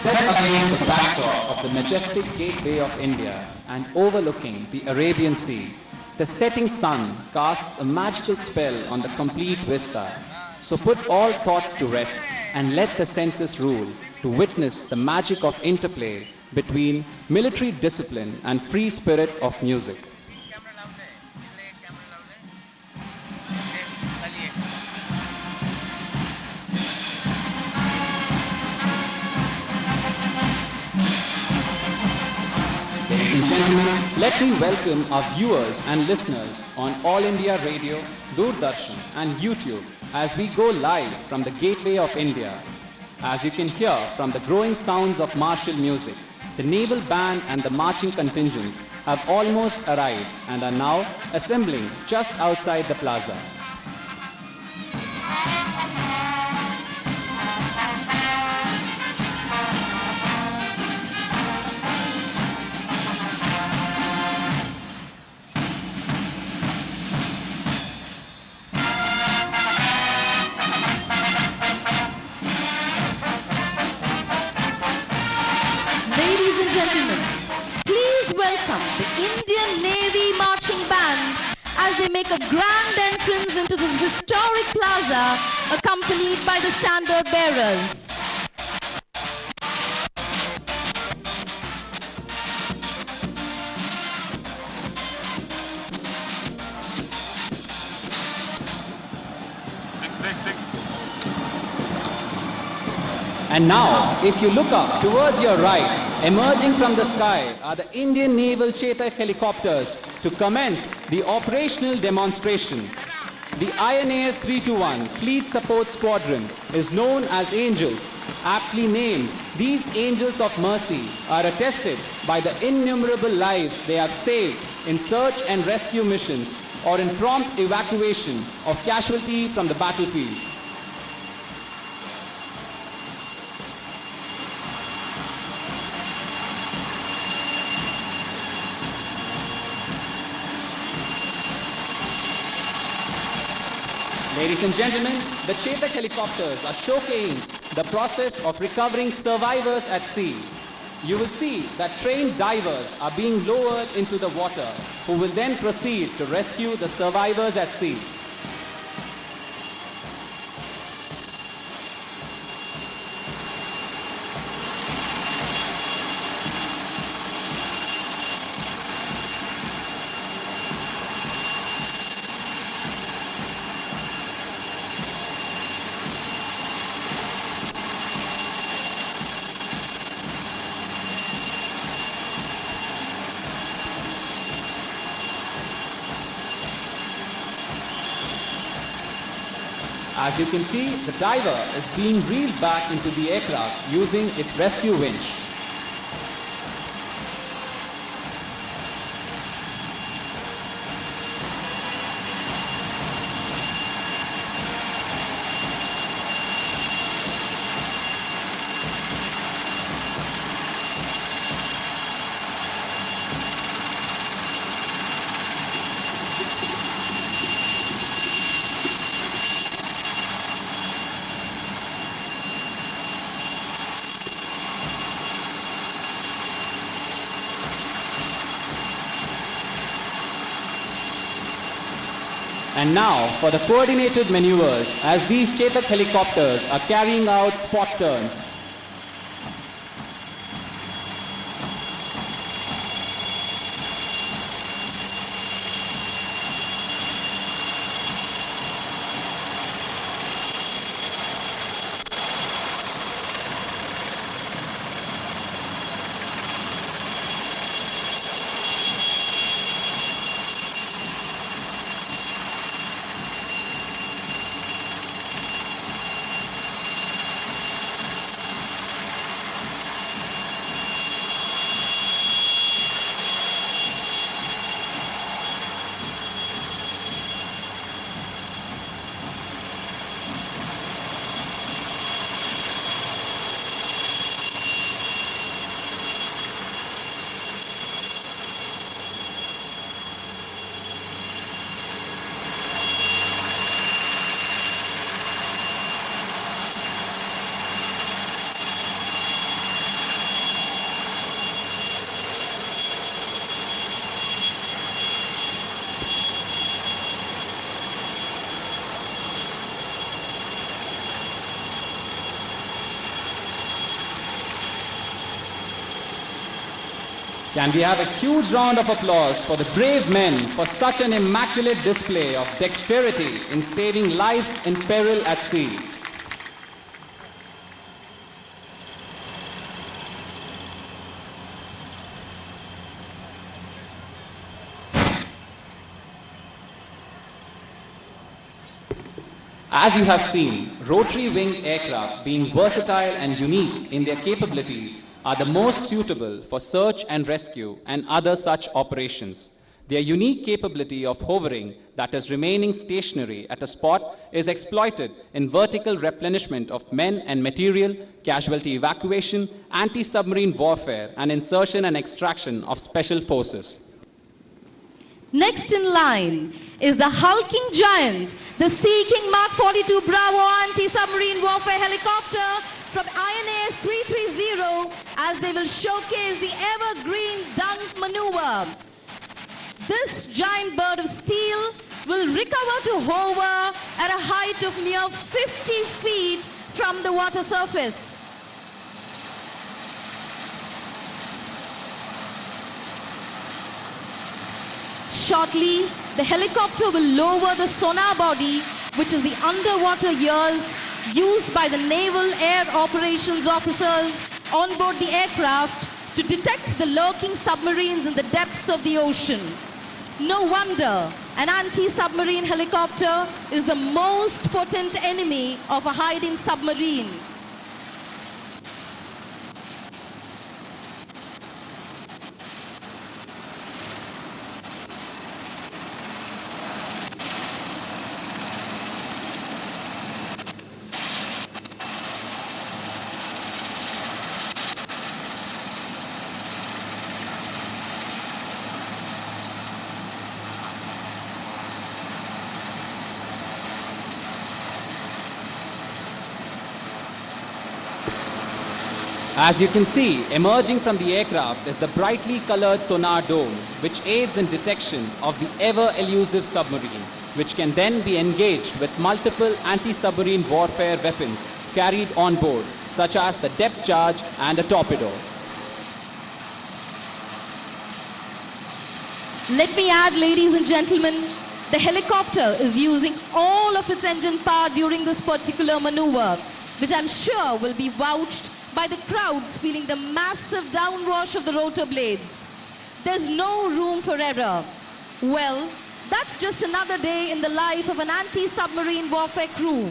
Set against the backdrop of the majestic gateway of India and overlooking the Arabian Sea, the setting sun casts a magical spell on the complete vista. So put all thoughts to rest and let the senses rule to witness the magic of interplay between military discipline and free spirit of music. Ladies and gentlemen, let me welcome our viewers and listeners on All India Radio, Doordarshan and YouTube as we go live from the Gateway of India. As you can hear from the growing sounds of martial music, the naval band and the marching contingents have almost arrived and are now assembling just outside the plaza. They make a grand entrance into this historic plaza, accompanied by the standard bearers. Six. And now, if you look up towards your right, emerging from the sky are the Indian Naval Chetak helicopters to commence the operational demonstration. The INAS 321 Fleet Support Squadron is known as Angels. Aptly named, these Angels of Mercy are attested by the innumerable lives they have saved in search and rescue missions or in prompt evacuation of casualty from the battlefield. Ladies and gentlemen, the Chetak helicopters are showcasing the process of recovering survivors at sea. You will see that trained divers are being lowered into the water, who will then proceed to rescue the survivors at sea. As you can see, the diver is being reeled back into the aircraft using its rescue winch. And now for the coordinated maneuvers as these Chetak helicopters are carrying out spot turns. Can we have a huge round of applause for the brave men for such an immaculate display of dexterity in saving lives in peril at sea. As you have seen, rotary wing aircraft, being versatile and unique in their capabilities, are the most suitable for search and rescue and other such operations. Their unique capability of hovering, that is remaining stationary at a spot, is exploited in vertical replenishment of men and material, casualty evacuation, anti-submarine warfare, and insertion and extraction of special forces. Next in line is the hulking giant, the Sea King Mark 42 Bravo anti-submarine warfare helicopter from INAS 330, as they will showcase the evergreen dunk maneuver. This giant bird of steel will recover to hover at a height of mere 50 feet from the water surface. Shortly, the helicopter will lower the sonar body, which is the underwater ears used by the Naval Air Operations officers on board the aircraft to detect the lurking submarines in the depths of the ocean. No wonder an anti-submarine helicopter is the most potent enemy of a hiding submarine. As you can see, emerging from the aircraft is the brightly colored sonar dome, which aids in detection of the ever-elusive submarine, which can then be engaged with multiple anti-submarine warfare weapons carried on board, such as the depth charge and a torpedo. Let me add, ladies and gentlemen, the helicopter is using all of its engine power during this particular maneuver, which I'm sure will be vouched by the crowds feeling the massive downwash of the rotor blades. There's no room for error. Well, that's just another day in the life of an anti-submarine warfare crew.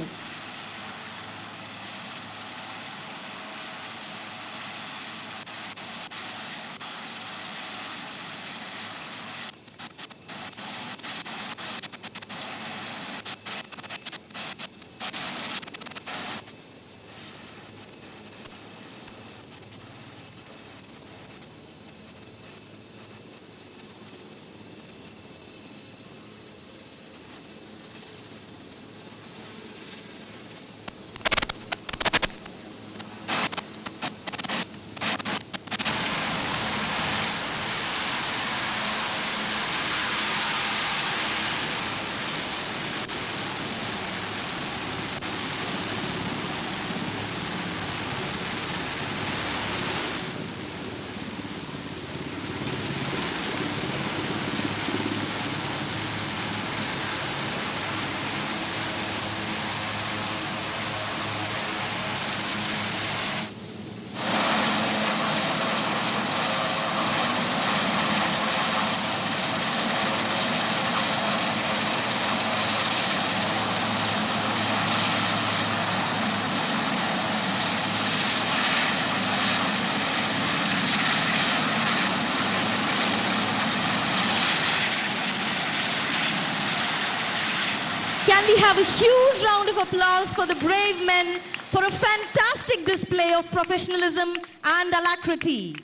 Can we have a huge round of applause for the brave men for a fantastic display of professionalism and alacrity?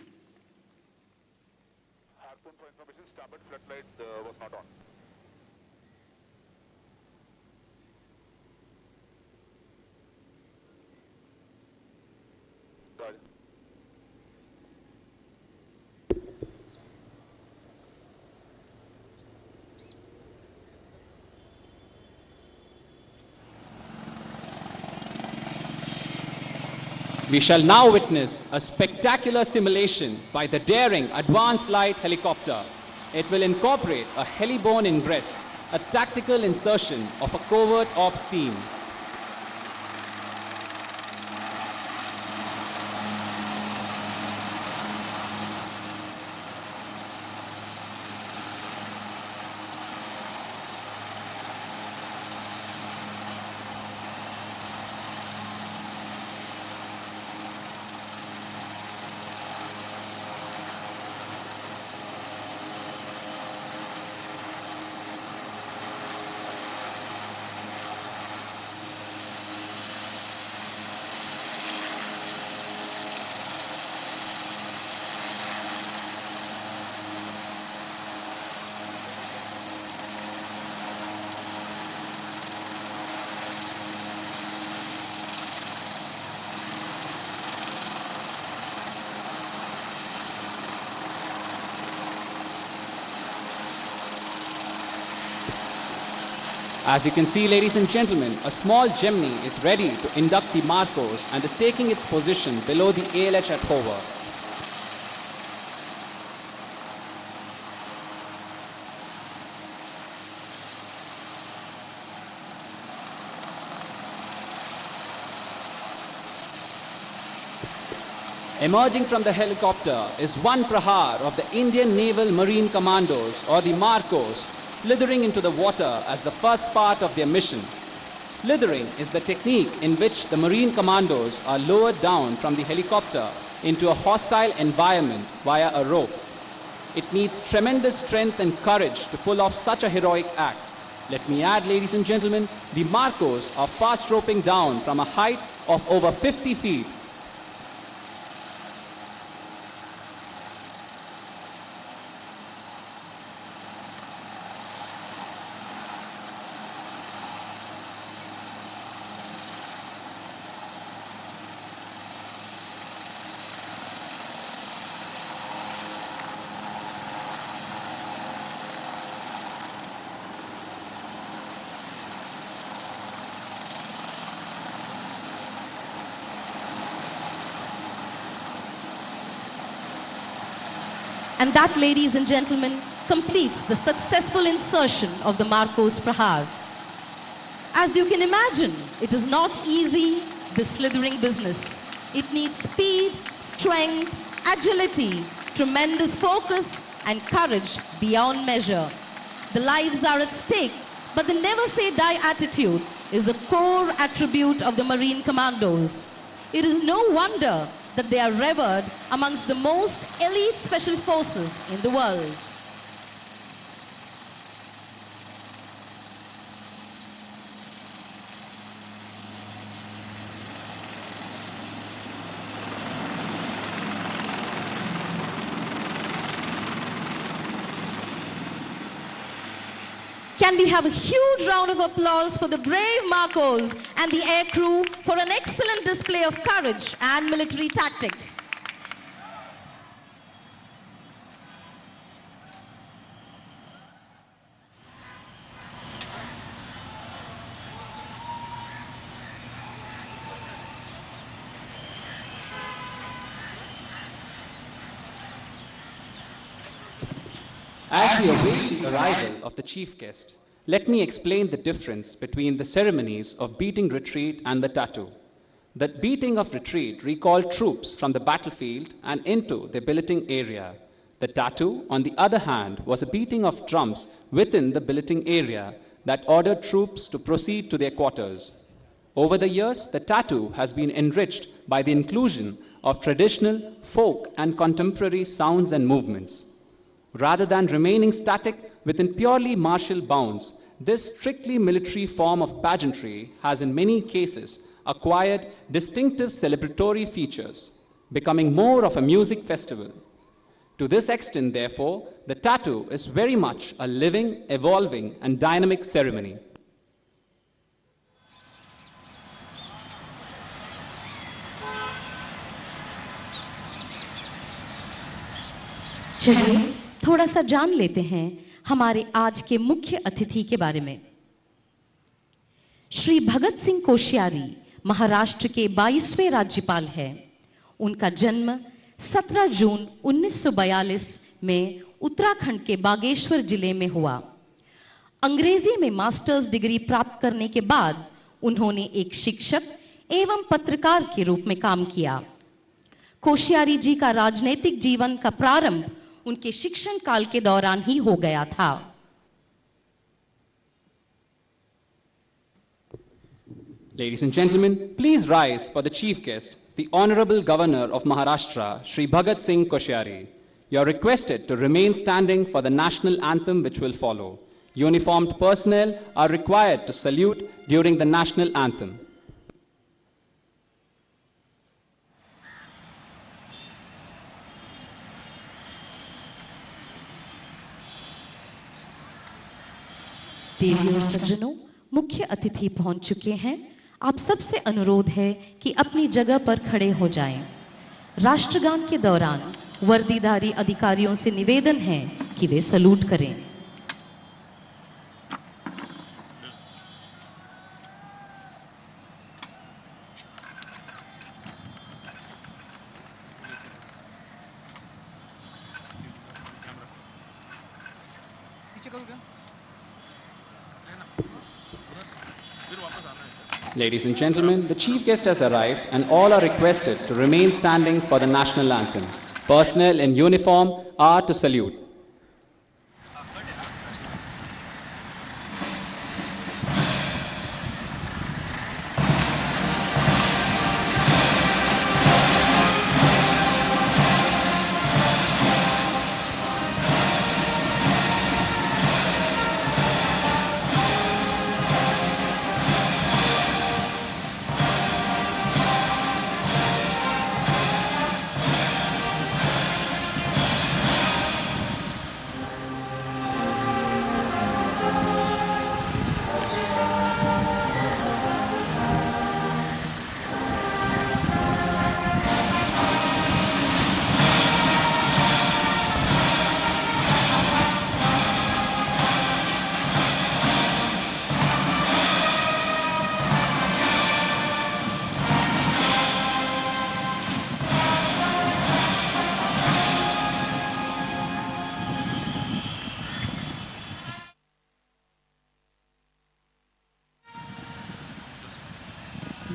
Harpoon for information, starboard floodlight was not on. Got it. We shall now witness a spectacular simulation by the daring Advanced Light Helicopter. It will incorporate a heliborne ingress, a tactical insertion of a covert ops team. As you can see, ladies and gentlemen, a small Gemini is ready to induct the Marcos and is taking its position below the ALH at hover. Emerging from the helicopter is one Prahar of the Indian Naval Marine Commandos, or the Marcos, slithering into the water as the first part of their mission. Slithering is the technique in which the Marine Commandos are lowered down from the helicopter into a hostile environment via a rope. It needs tremendous strength and courage to pull off such a heroic act. Let me add, ladies and gentlemen, the Marcos are fast roping down from a height of over 50 feet. And that, ladies and gentlemen, completes the successful insertion of the Marcos Prahar. As you can imagine, it is not easy, this slithering business. It needs speed, strength, agility, tremendous focus, and courage beyond measure. The lives are at stake, but the never say die attitude is a core attribute of the Marine Commandos. It is no wonder that they are revered amongst the most elite special forces in the world. Can we have a huge round of applause for the brave Marcos and the air crew for an excellent display of courage and military tactics. As we await the arrival of the chief guest, let me explain the difference between the ceremonies of beating retreat and the tattoo. The beating of retreat recalled troops from the battlefield and into their billeting area. The tattoo, on the other hand, was a beating of drums within the billeting area that ordered troops to proceed to their quarters. Over the years, the tattoo has been enriched by the inclusion of traditional, folk, and contemporary sounds and movements. Rather than remaining static within purely martial bounds, this strictly military form of pageantry has in many cases acquired distinctive celebratory features, becoming more of a music festival. To this extent, therefore, the tattoo is very much a living, evolving, and dynamic ceremony. चलिए थोड़ा सा जान लेते हैं हमारे आज के मुख्य अतिथि के बारे में। श्री भगत सिंह कोश्यारी महाराष्ट्र के 22वें राज्यपाल हैं। उनका जन्म 17 जून 1942 में उत्तराखंड के बागेश्वर जिले में हुआ। अंग्रेजी में मास्टर्स डिग्री प्राप्त करने के बाद उन्होंने एक शिक्षक एवं पत्रकार के रूप में काम किया। कोश्यारी जी का राजनीतिक जीवन का प्रारंभ उनके शिक्षण काल के दौरान ही हो गया था। Ladies and gentlemen, please rise for the chief guest, the Honorable Governor of Maharashtra, Shri Bhagat Singh Koshyari. You are requested to remain standing for the national anthem which will follow. Uniformed personnel are required to salute during the national anthem. देवी और सज्जनों, मुख्य अतिथि पहुंच चुके हैं। आप सबसे अनुरोध है कि अपनी जगह पर खड़े हो जाएं। राष्ट्रगान के दौरान वर्दीधारी अधिकारियों से निवेदन है कि वे सलूट करें। Ladies and gentlemen, the chief guest has arrived and all are requested to remain standing for the national anthem. Personnel in uniform are to salute.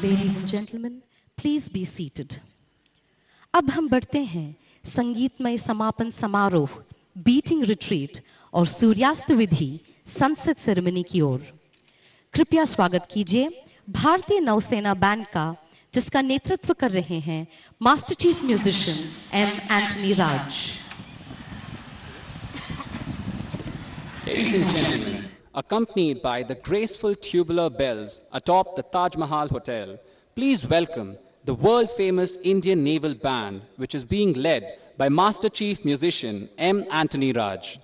Ladies and gentlemen, please be seated. अब हम बढ़ते हैं संगीतमय समापन समारोह, beating retreat और सूर्यास्त विधि sunset ceremony की ओर। कृपया स्वागत कीजिए भारतीय नौसेना बैंड का, जिसका नेतृत्व कर रहे हैं master chief musician M Antony Raj. Ladies and gentlemen, accompanied by the graceful tubular bells atop the Taj Mahal Hotel, please welcome the world-famous Indian Naval Band, which is being led by Master Chief Musician M. Anthony Raj.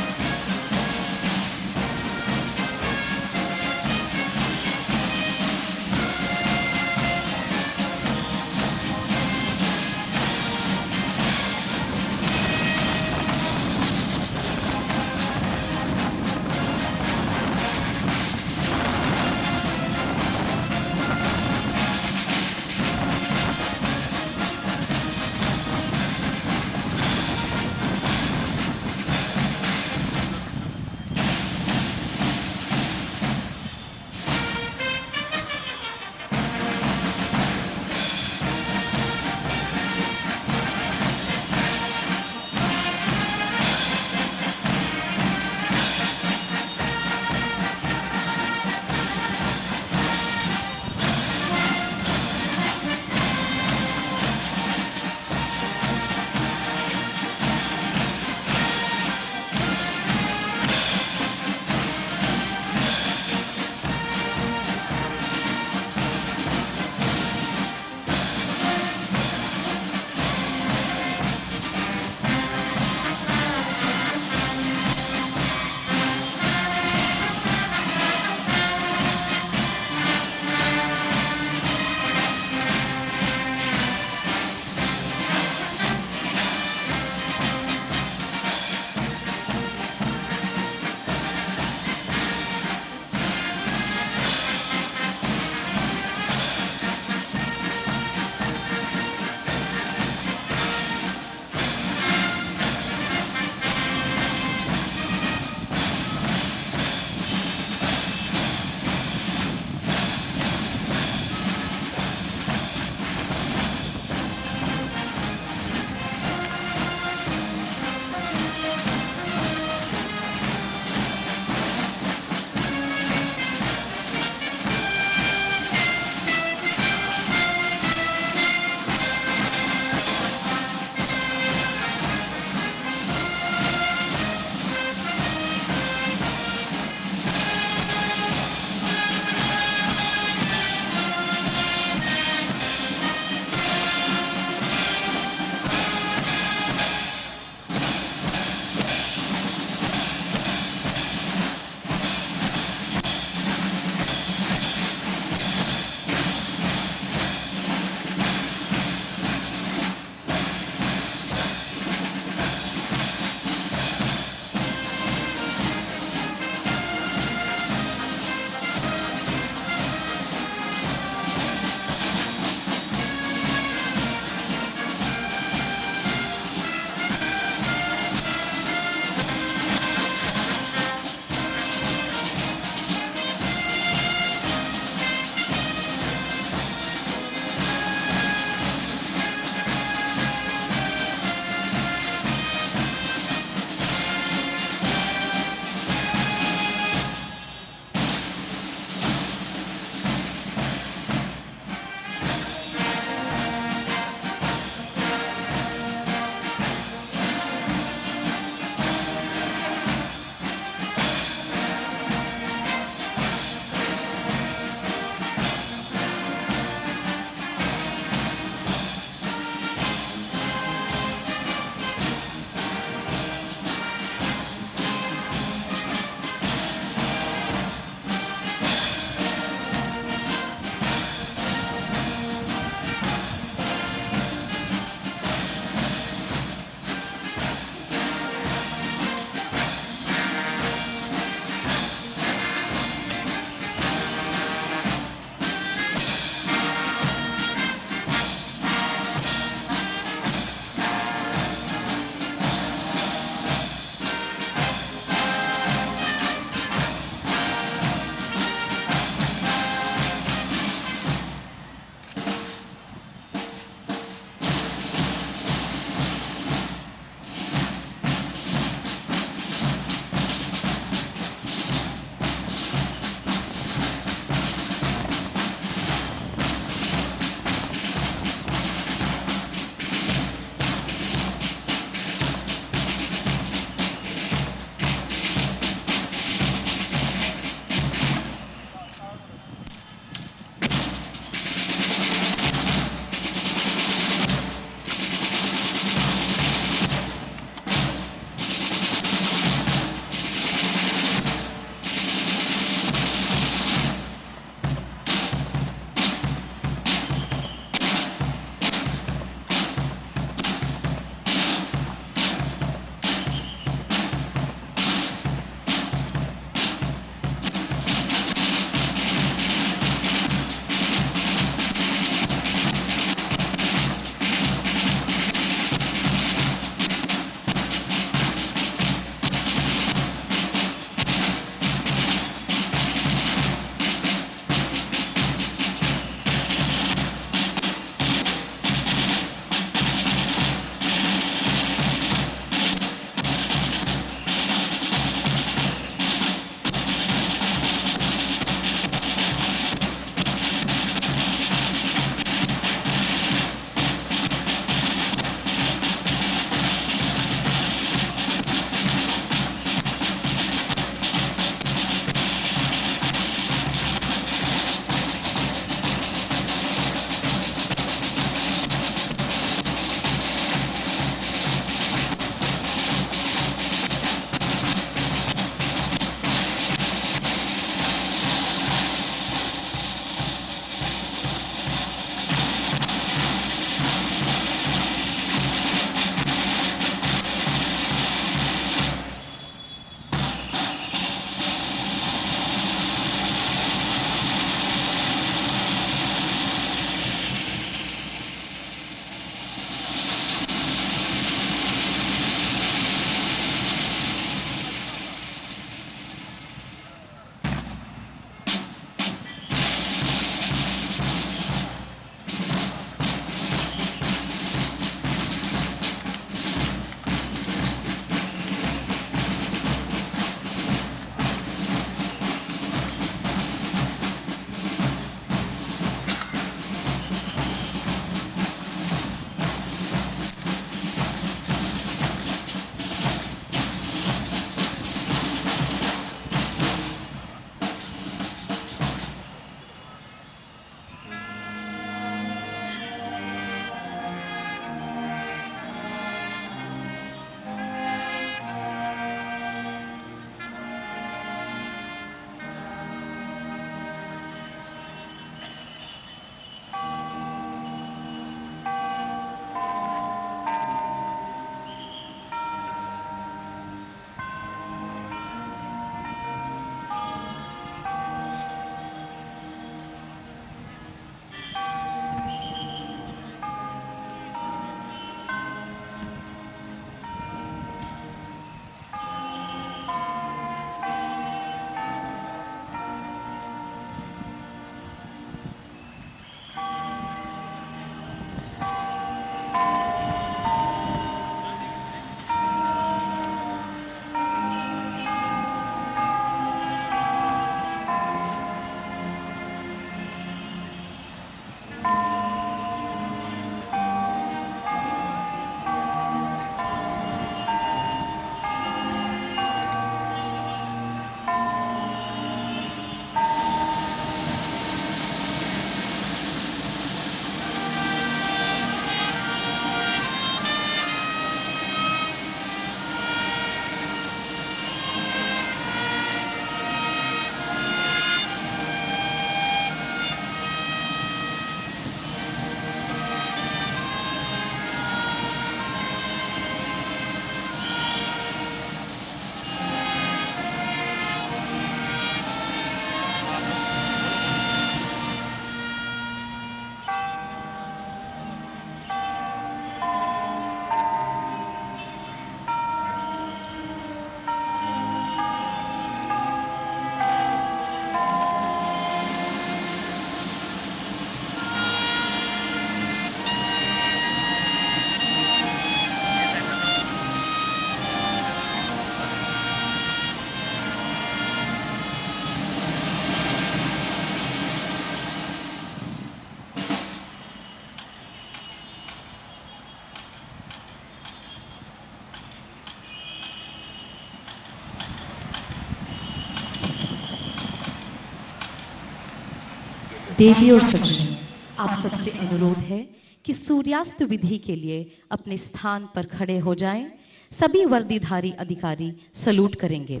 देवी और सज्जन, आप सबसे अनुरोध है कि सूर्यास्त विधि के लिए अपने स्थान पर खड़े हो जाएं। सभी वर्दीधारी अधिकारी सलूट करेंगे।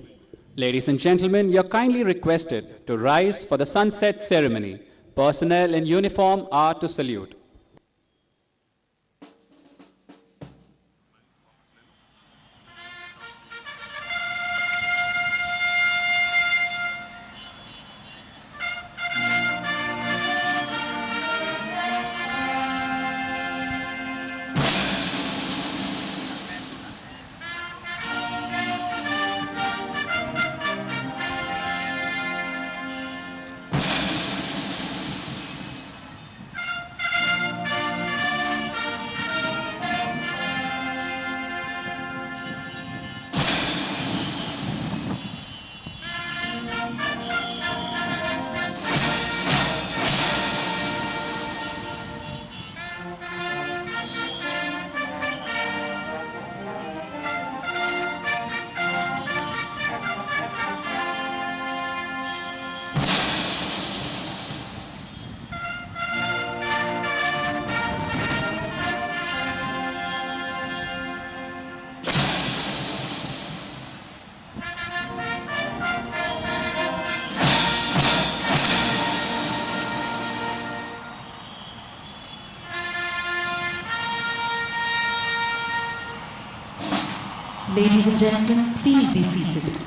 Ladies and gentlemen, you're kindly requested to rise for the sunset ceremony. Personnel in uniform are to salute. Ladies and gentlemen, please be seated.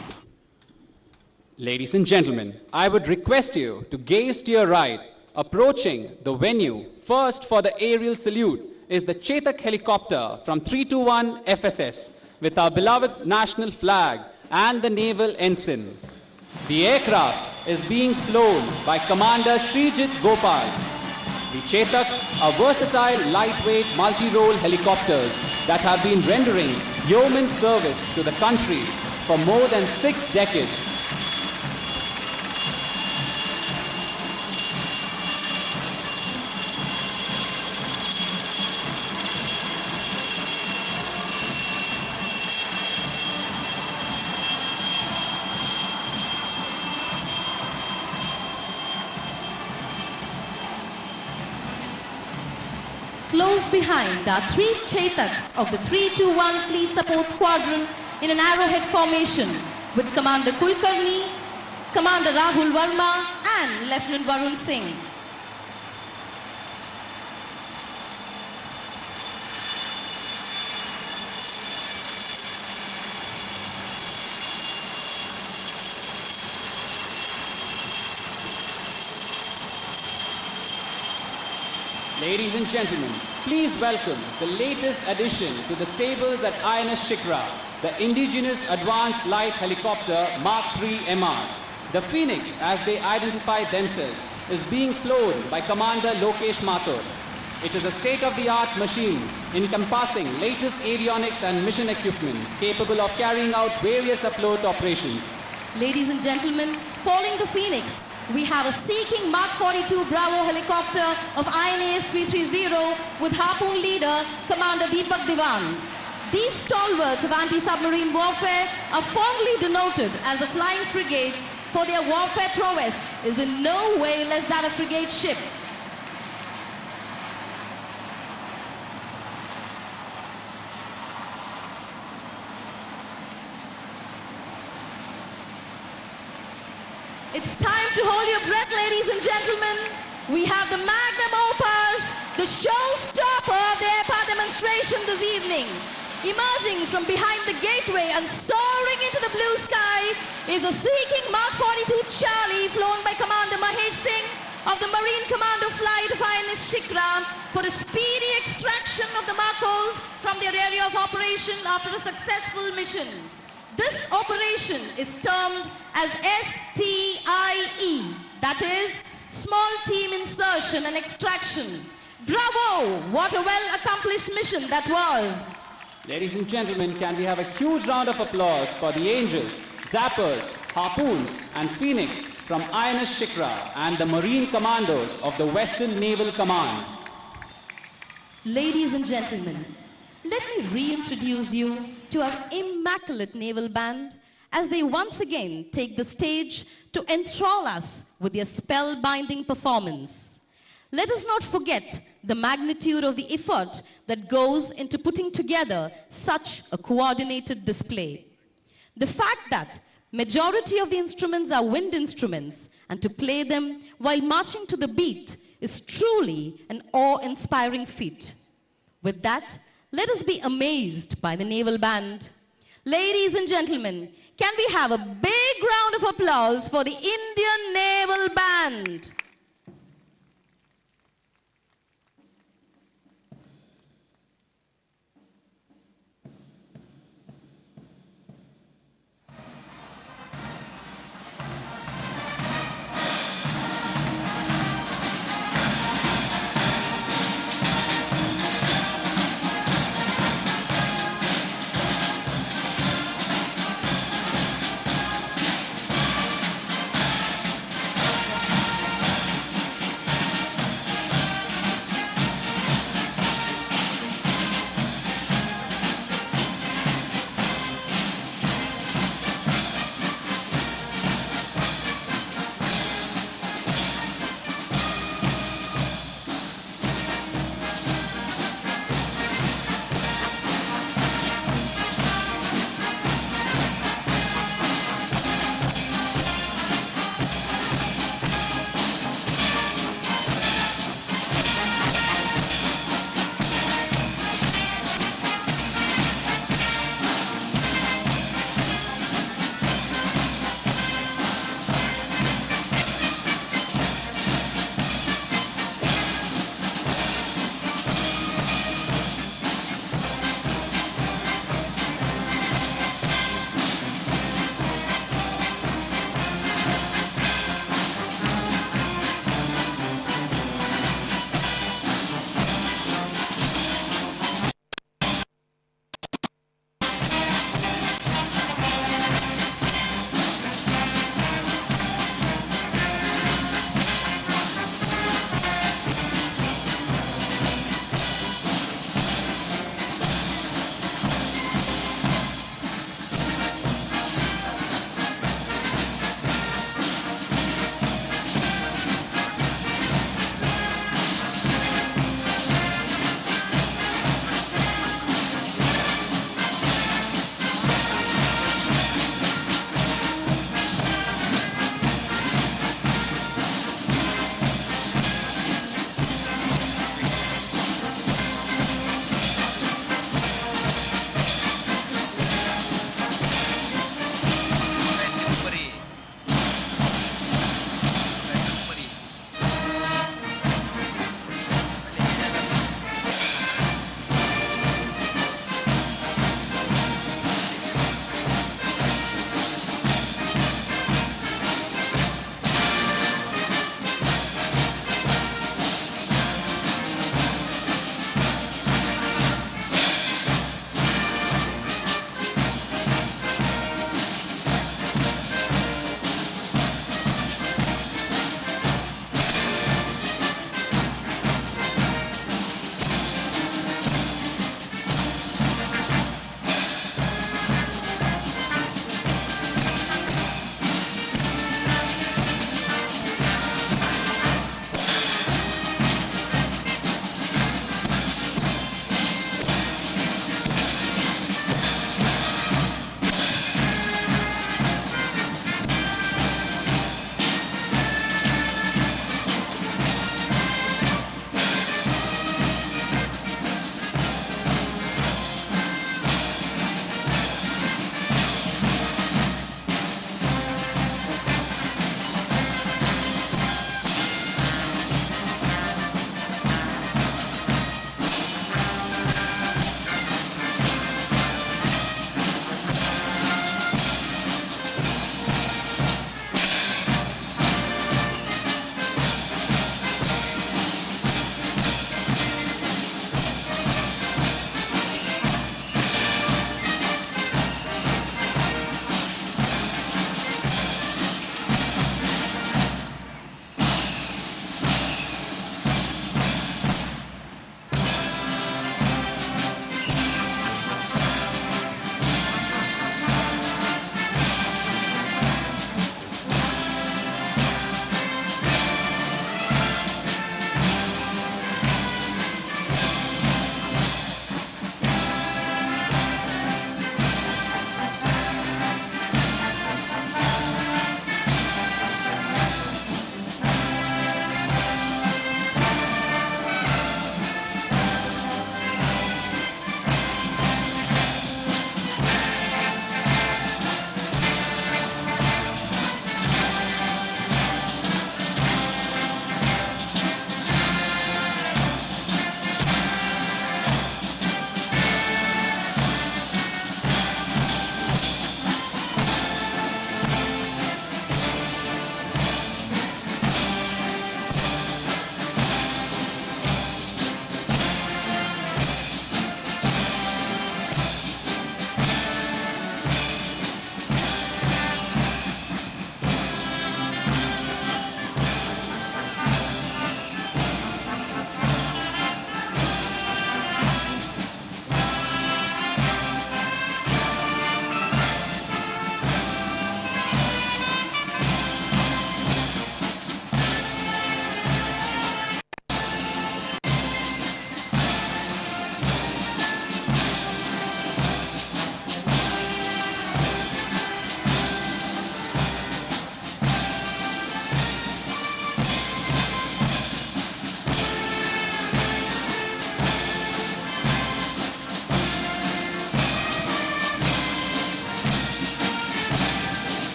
Ladies and gentlemen, I would request you to gaze to your right. Approaching the venue, first for the aerial salute, is the Chetak helicopter from 321 FSS with our beloved national flag and the naval ensign. The aircraft is being flown by Commander Srijit Gopal. The Chetaks are versatile, lightweight, multi-role helicopters that have been rendering yeoman service to the country for more than 6 decades. Close behind are 3 Chetaks of the 321 Fleet Support Squadron in an arrowhead formation with Commander Kulkarni, Commander Rahul Verma and Lieutenant Varun Singh. Ladies and gentlemen, please welcome the latest addition to the stables at INS Shikra, the indigenous advanced light helicopter Mark III MR. The Phoenix, as they identify themselves, is being flown by Commander Lokesh Mathur. It is a state-of-the-art machine encompassing latest avionics and mission equipment capable of carrying out various afloat operations. Ladies and gentlemen, following the Phoenix, we have a Sea King Mark 42 Bravo helicopter of INAS 330 with harpoon leader Commander Deepak Diwan. These stalwarts of anti-submarine warfare are fondly denoted as the flying frigates, for their warfare prowess is in no way less than a frigate ship. It's time to hold your breath, ladies and gentlemen. We have the magnum opus, the showstopper of the airport demonstration this evening. Emerging from behind the gateway and soaring into the blue sky is a Sea King Mark 42 Charlie flown by Commander Mahesh Singh of the Marine Commando Flight of INS Shikra for a speedy extraction of the Marcos from their area of operation after a successful mission. This operation is termed as STIE, that is, Small Team Insertion and Extraction. Bravo! What a well-accomplished mission that was. Ladies and gentlemen, can we have a huge round of applause for the Angels, Zappers, Harpoons and Phoenix from INS Shikra and the Marine Commandos of the Western Naval Command. Ladies and gentlemen, let me reintroduce you to our immaculate naval band as they once again take the stage to enthrall us with their spellbinding performance. Let us not forget the magnitude of the effort that goes into putting together such a coordinated display. The fact that majority of the instruments are wind instruments and to play them while marching to the beat is truly an awe-inspiring feat. With that, let us be amazed by the Naval Band. Ladies and gentlemen, can we have a big round of applause for the Indian Naval Band?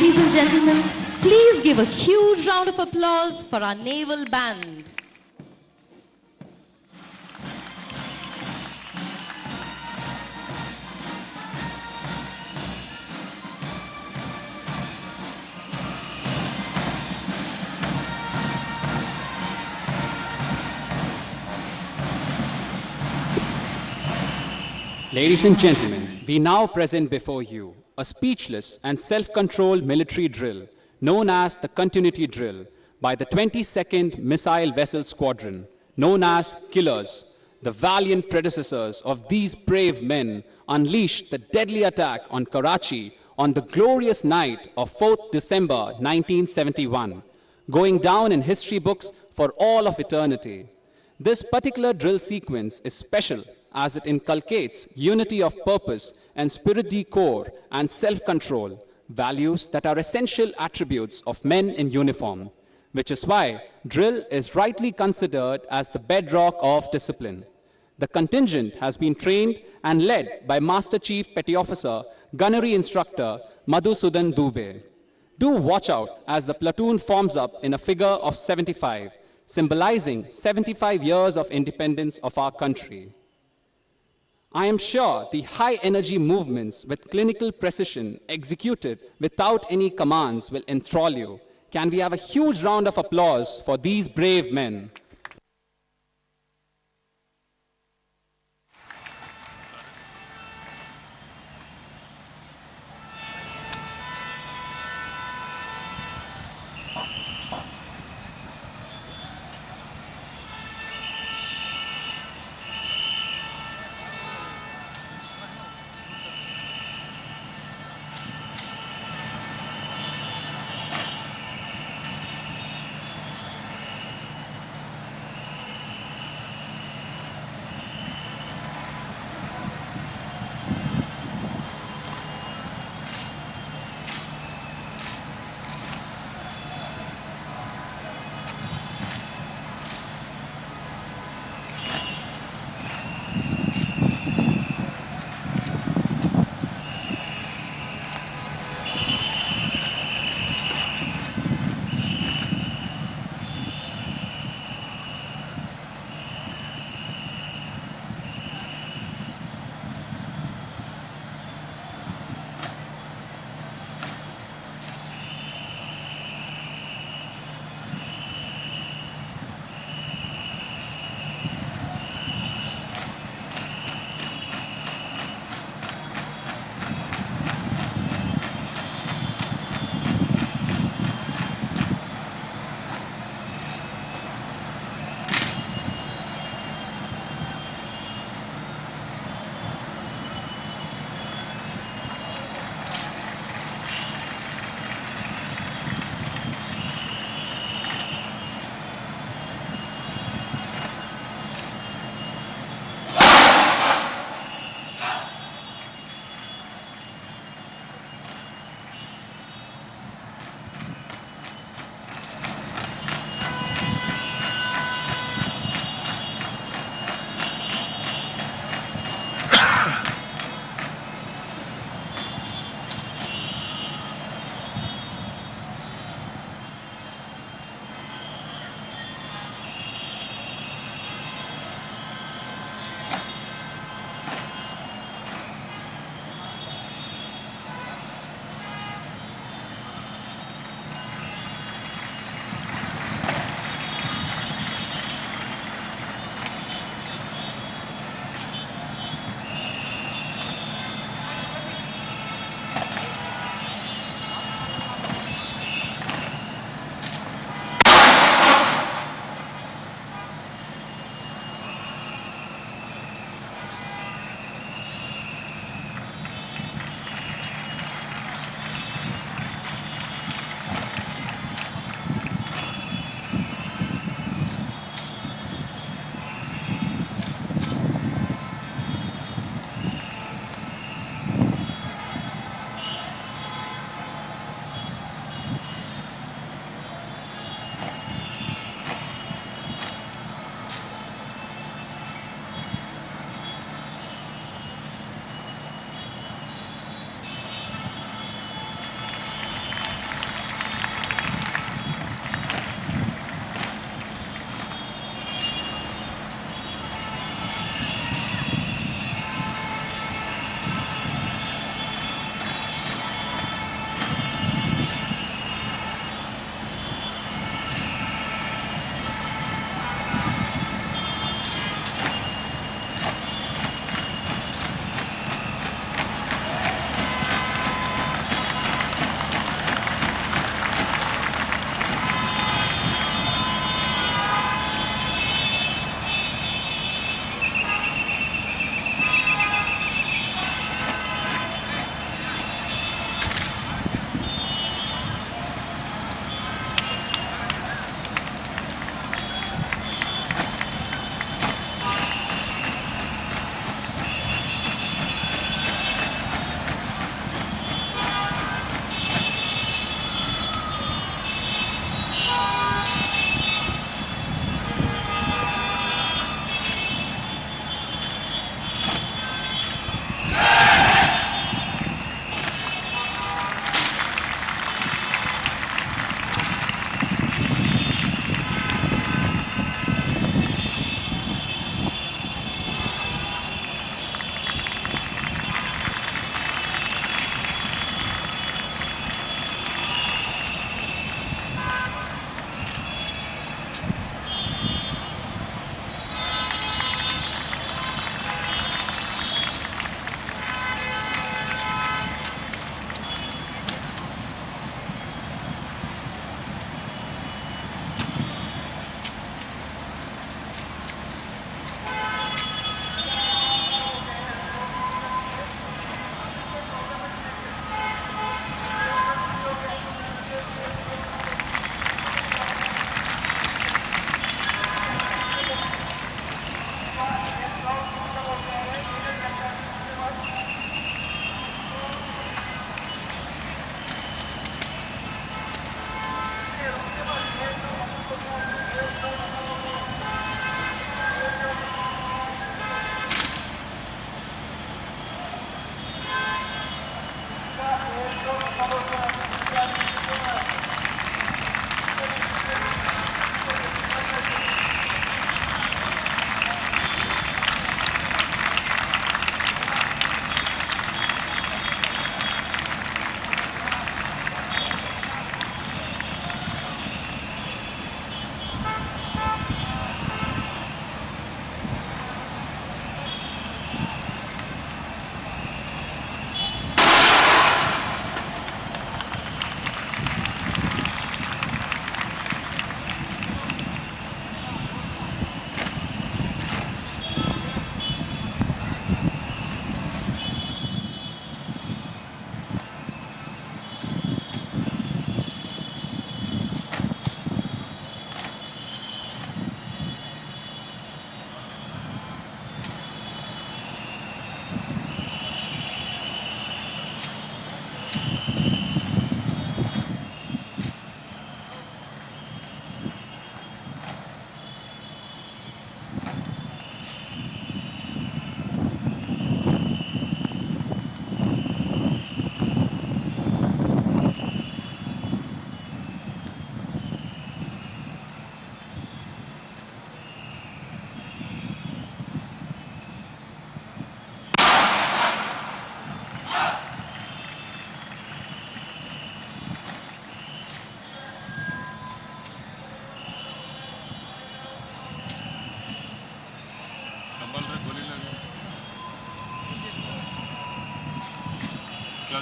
Ladies and gentlemen, please give a huge round of applause for our naval band. Ladies and gentlemen, we now present before you a speechless and self-controlled military drill known as the Continuity Drill by the 22nd Missile Vessel Squadron, known as Killers. The valiant predecessors of these brave men unleashed the deadly attack on Karachi on the glorious night of 4th December 1971, going down in history books for all of eternity. This particular drill sequence is special as it inculcates unity of purpose and spirit de corps and self-control, values that are essential attributes of men in uniform, which is why drill is rightly considered as the bedrock of discipline. The contingent has been trained and led by Master Chief Petty Officer, Gunnery Instructor Madhusudan Dubey. Do watch out as the platoon forms up in a figure of 75, symbolizing 75 years of independence of our country. I am sure the high-energy movements with clinical precision executed without any commands will enthrall you. Can we have a huge round of applause for these brave men?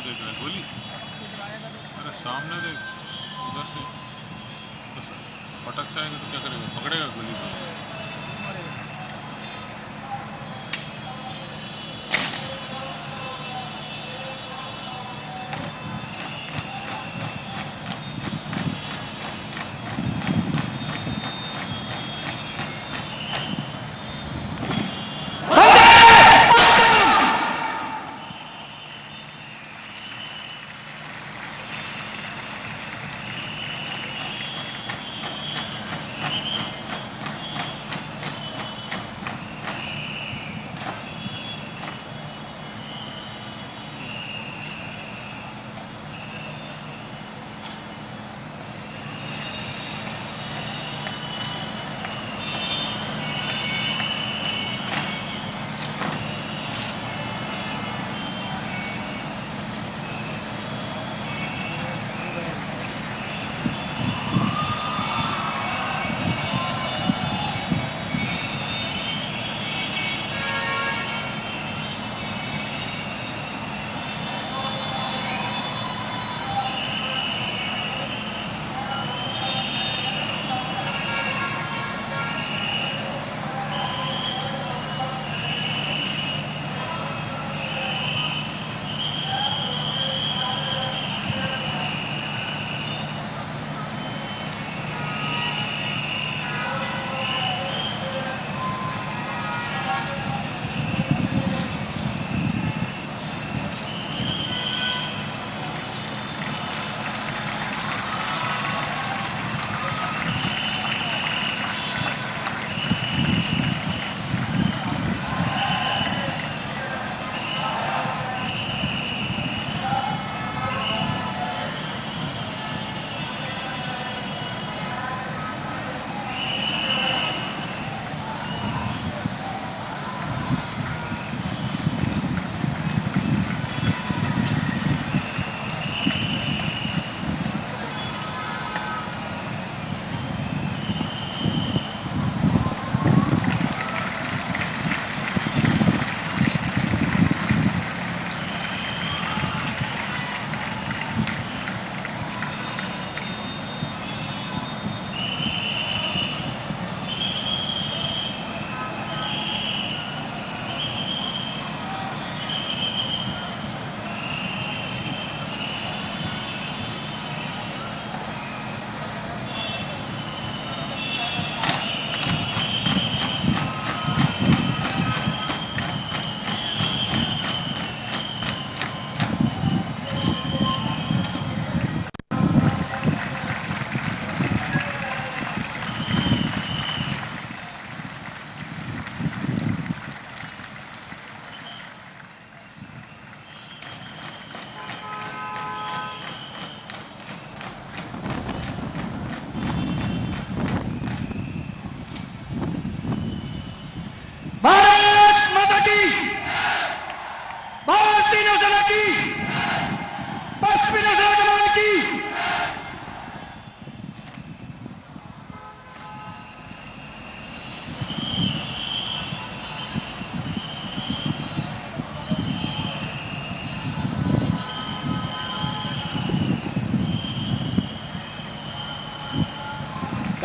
देख रहा है गोली? अरे सामने देख, उधर से बस फटक से आएगा तो क्या करेगा? पकड़ेगा गोली को?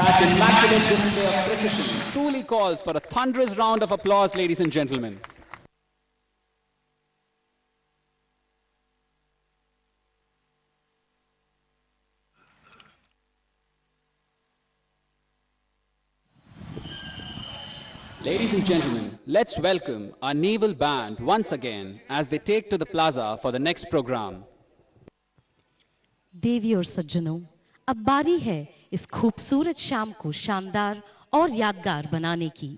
That immaculate display of precision truly calls for a thunderous round of applause, ladies and gentlemen. Ladies and gentlemen, let's welcome our naval band once again as they take to the plaza for the next program. देवी और सज्जनों, अब बारी है इस खूबसूरत शाम को शानदार और यादगार बनाने की।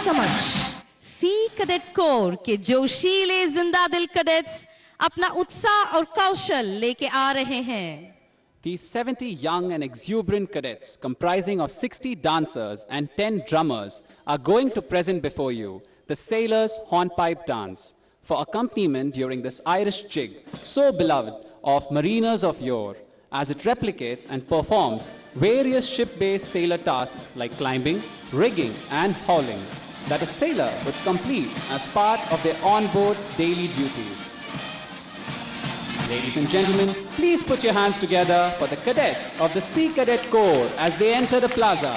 so much. Sea Cadet Corps के जोशीले जिंदा दिल cadets अपना उत्साह और कौशल लेके आ रहे हैं. These 70 young and exuberant cadets, comprising of 60 dancers and 10 drummers, are going to present before you the sailors' hornpipe dance for accompaniment during this Irish jig, so beloved of mariners of yore, as it replicates and performs various ship-based sailor tasks like climbing, rigging, and hauling that a sailor would complete as part of their onboard daily duties. Ladies and gentlemen, please put your hands together for the cadets of the Sea Cadet Corps as they enter the plaza.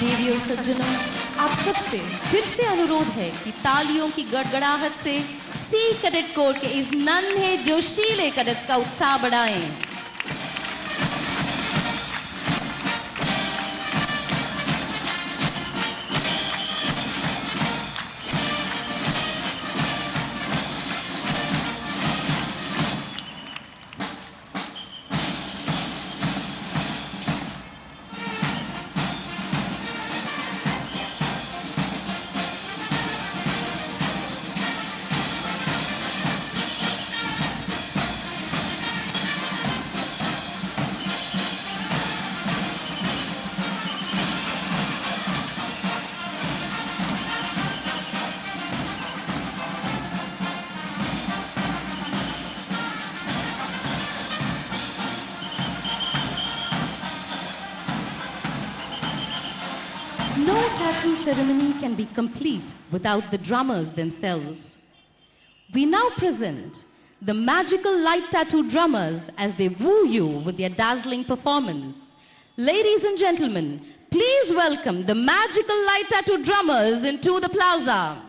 देवी और सज्जनों, आप सबसे फिर से अनुरोध है कि तालियों की गड़गड़ाहट से सी कैडेट कोर के इस नन्हे जोशीले कैडेट्स का उत्साह बढ़ाएं। tattoo ceremony can be complete without the drummers themselves. We now present the magical light tattoo drummers as they woo you with their dazzling performance. Ladies and gentlemen, please welcome the magical light tattoo drummers into the plaza.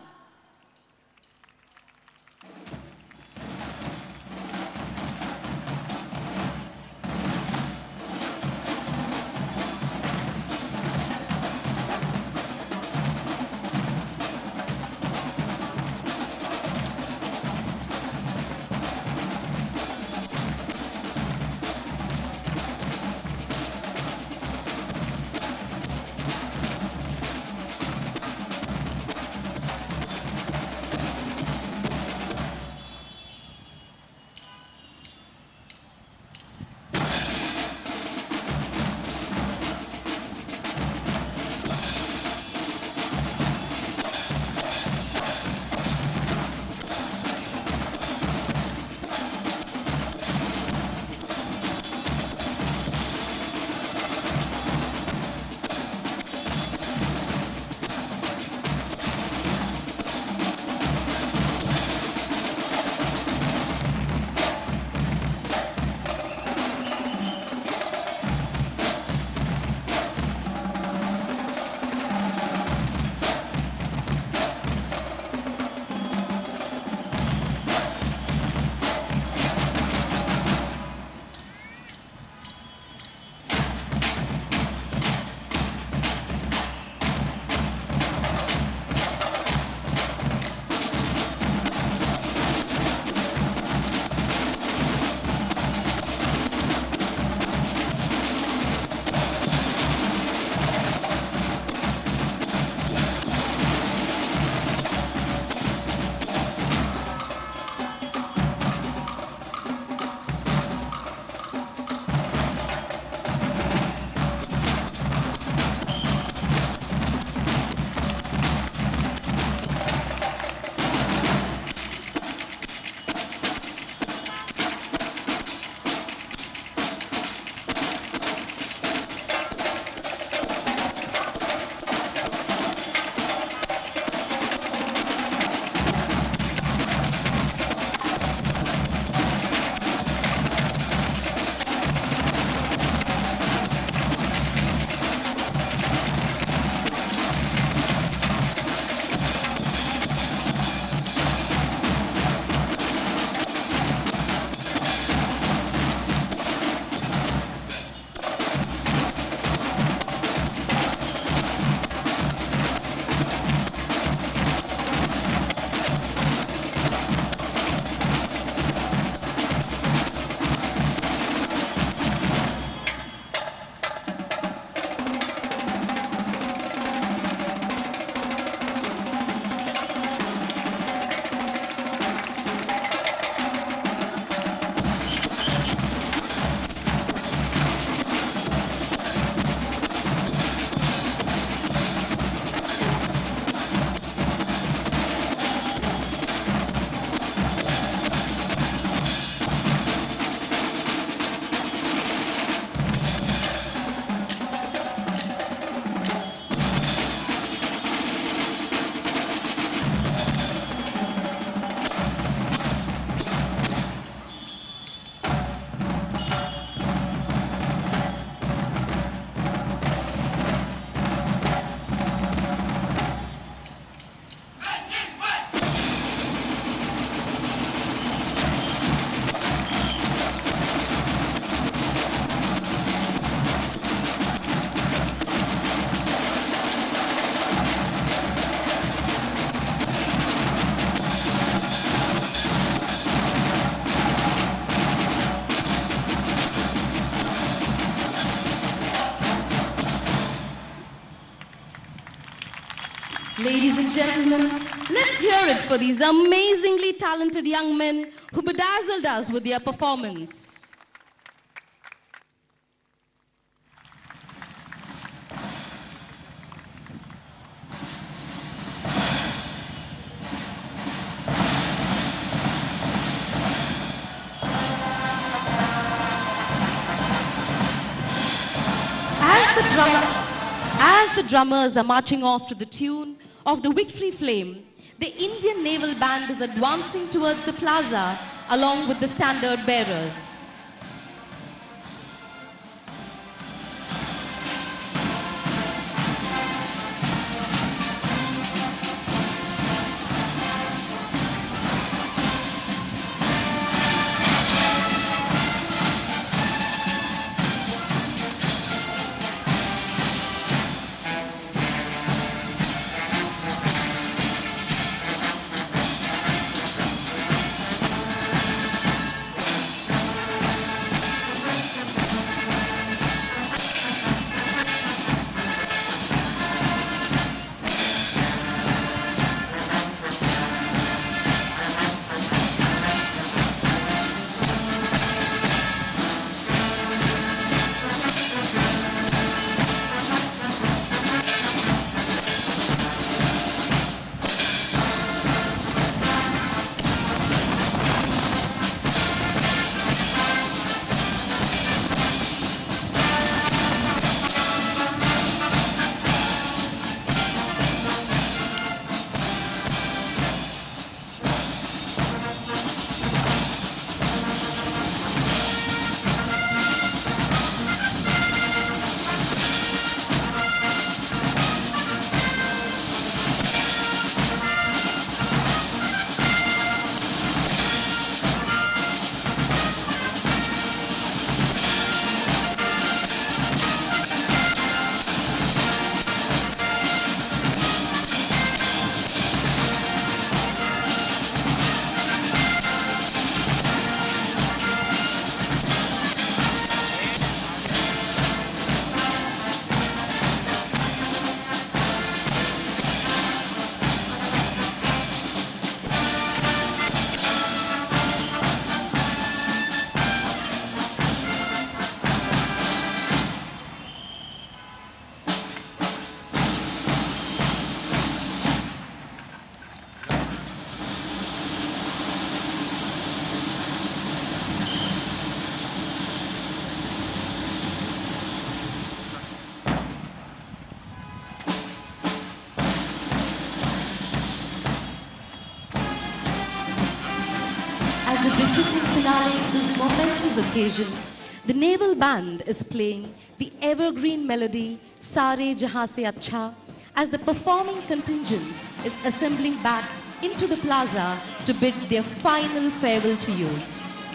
Ladies and gentlemen, let's hear it for these amazingly talented young men who bedazzled us with their performance. As the drum As the drummers are marching off to the tune of the Victory Flame, the Indian Naval Band is advancing towards the plaza along with the standard bearers. As a befitting finale to this momentous occasion, the Naval Band is playing the evergreen melody Sare Jahan Se Acha as the performing contingent is assembling back into the plaza to bid their final farewell to you.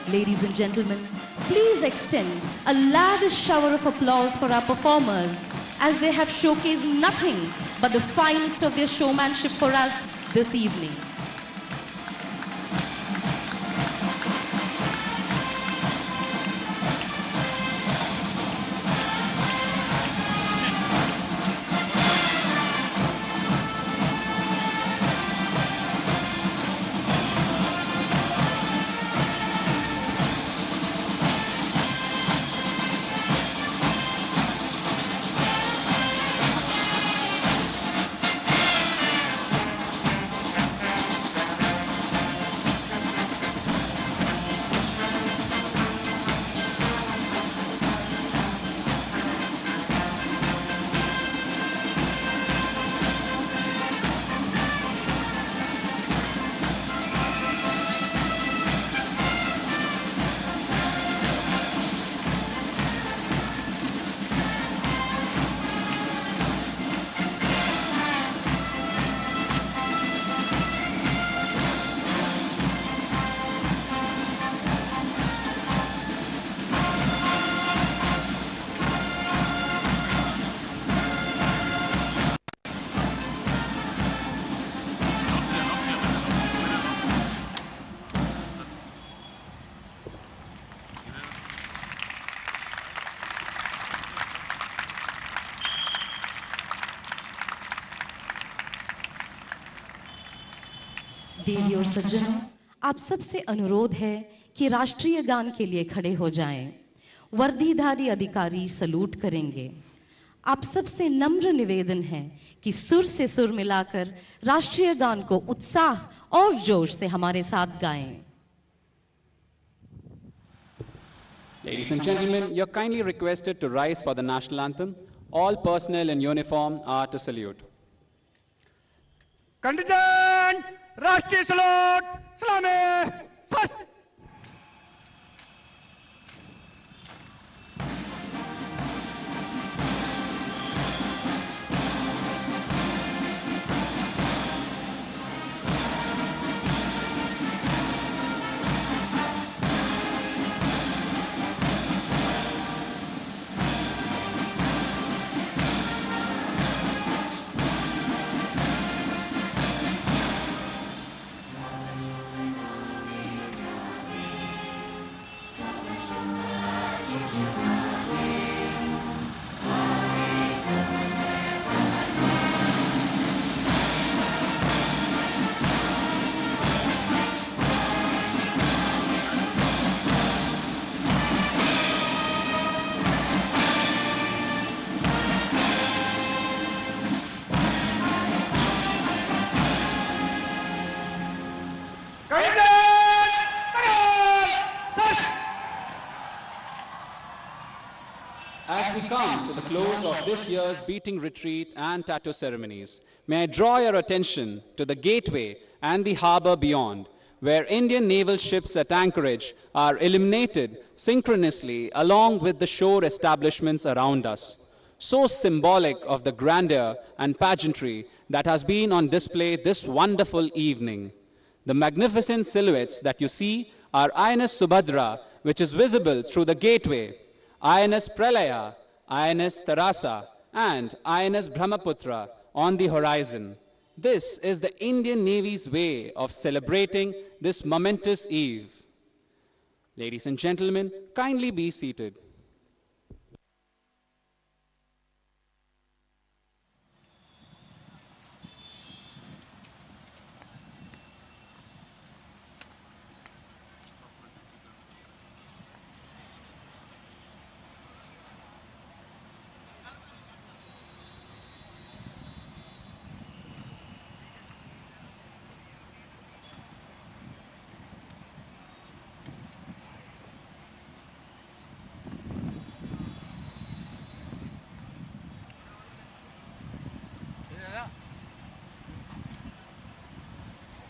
Ladies and gentlemen, please extend a lavish shower of applause for our performers as they have showcased nothing but the finest of their showmanship for us this evening. देवी और सज्जनों, आप सबसे अनुरोध है कि राष्ट्रीय गान के लिए खड़े हो जाएं। वर्दीधारी अधिकारी सलूट करेंगे। आप सबसे नम्र निवेदन है कि सुर से सुर मिलाकर राष्ट्रीय गान को उत्साह और जोश से हमारे साथ गाएं। Ladies and gentlemen, you're kindly requested to rise for the national anthem. All personnel in uniform are to salute. Contingent, Rashtriya salute, Salame, first. As we come to the close of this year's beating retreat and tattoo ceremonies, may I draw your attention to the gateway and the harbor beyond, where Indian naval ships at anchorage are illuminated synchronously along with the shore establishments around us. So symbolic of the grandeur and pageantry that has been on display this wonderful evening. The magnificent silhouettes that you see are INS Subhadra, which is visible through the gateway, INS Pralaya, INS Tarasa, and INS Brahmaputra on the horizon. This is the Indian Navy's way of celebrating this momentous eve. Ladies and gentlemen, kindly be seated.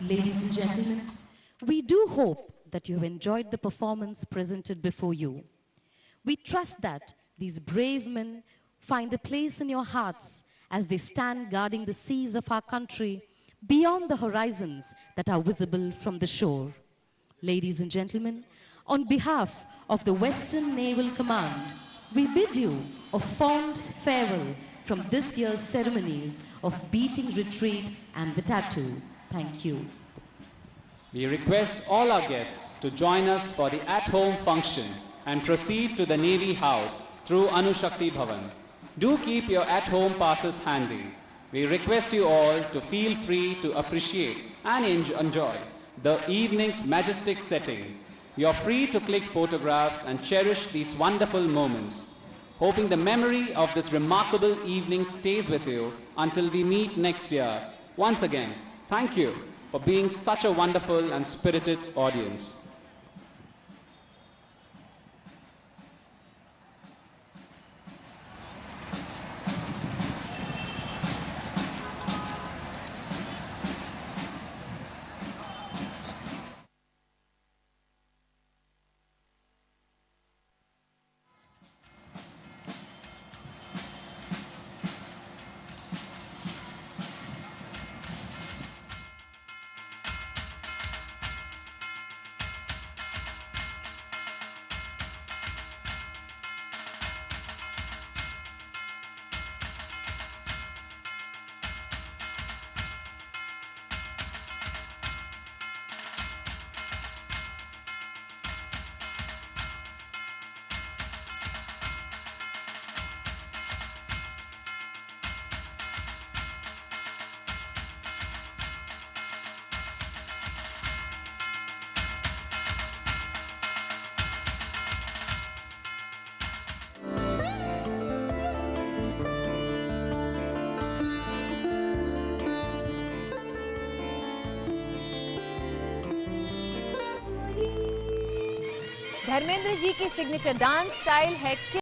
Ladies and gentlemen, we do hope that you have enjoyed the performance presented before you. We trust that these brave men find a place in your hearts as they stand guarding the seas of our country beyond the horizons that are visible from the shore. Ladies and gentlemen, on behalf of the Western Naval Command, we bid you a fond farewell from this year's ceremonies of beating retreat and the tattoo. Thank you. We request all our guests to join us for the at-home function and proceed to the Navy House through Anushakti Bhavan. Do keep your at-home passes handy. We request you all to feel free to appreciate and enjoy the evening's majestic setting. You're free to click photographs and cherish these wonderful moments. Hoping the memory of this remarkable evening stays with you until we meet next year. Once again, thank you for being such a wonderful and spirited audience. Dharmendra ji की signature dance style है